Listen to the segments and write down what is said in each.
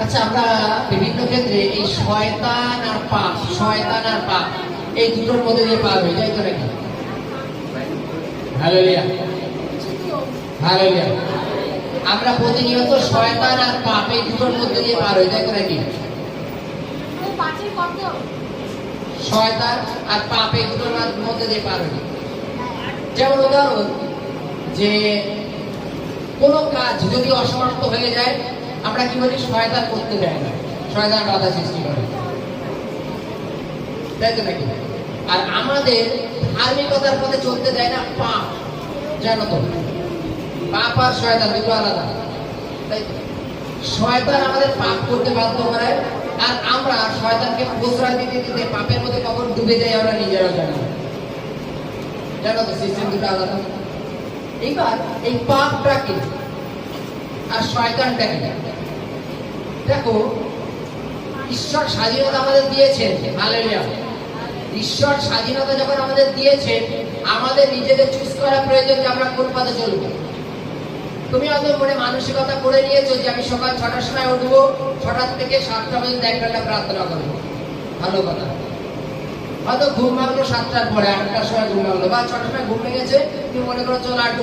আচ্ছা, আমরা বিভিন্ন ক্ষেত্রে এই শয়তান আর পাপ এই দুটোর মধ্যে দিয়ে পার হয়ে যাই তো নাকি? Hallelujah, hallelujah. আমরা প্রতিনিয়ত শয়তান আর পাপ এই দুটোর মধ্যে দিয়ে পার হয়ে যাই তো নাকি? শয়তান আর পাপ এই দুটোর মধ্যে দিয়ে পার হয়ে। যেমন উদাহরণ, যে কোনো কাজ যদি অসমাপ্ত হয়ে যায়, আমরা কি বলি? শয়তান করতে দেয় না, শয়তান বাধা সৃষ্টি করে, তাই তো নাকি? আর আমাদের ধার্মিকতার পথে চলতে দেয় না পাপ। জানো তো, পাপ আর শয়তান দুটো আলাদা, তাই তো? শয়তান আমাদের পাপ করতে বাধ্য করায়, আর আমরা শয়তানকে প্রশ্রয় দিতে দিতে পাপের মধ্যে কখন ডুবে যাই আমরা নিজেরাও জানি না। জানো তো, সিস্টেম দুটো আলাদা। এইবার এই পাপটা কি আর শয়তানটা কি? দেখো, ঈশ্বর স্বাধীনতা আমাদের দিয়েছেন, হালেলুয়া। ঈশ্বর স্বাধীনতা যখন আমাদের দিয়েছেন, আমাদের নিজেদের চুজ করা প্রয়োজন যে আমরা কোন পথে চলবো। তুমি হয়তো মনে মানসিকতা করে নিয়েছো যে আমি সকাল 6টার সময় উঠবো, 6টা থেকে 7টা পর্যন্ত 1 ঘন্টা প্রার্থনা করবো। ভালো কথা। হয়তো ঘুম ভাঙলো 7টার পরে, 8টার সময় ঘুম ভাঙলো, বা 6টার সময় ঘুম ভেঙেছে, তুমি মনে করো চলো একটু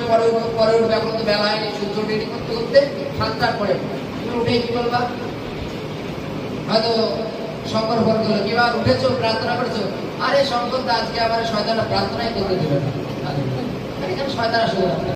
পরে উঠবে, এখন তো বেলা হয়নি, সূর্য রেডি করতে করতে 7টার পরে তুমি উঠে কি বলবা? হয়তো শঙ্কর ফোন করলো, কিংবা উঠেছো, প্রার্থনা করেছো, আরে শঙ্কর দা আজকে আবার শয়তান প্রার্থনাই করতে দেবে না, এখানে শয়তান আসলে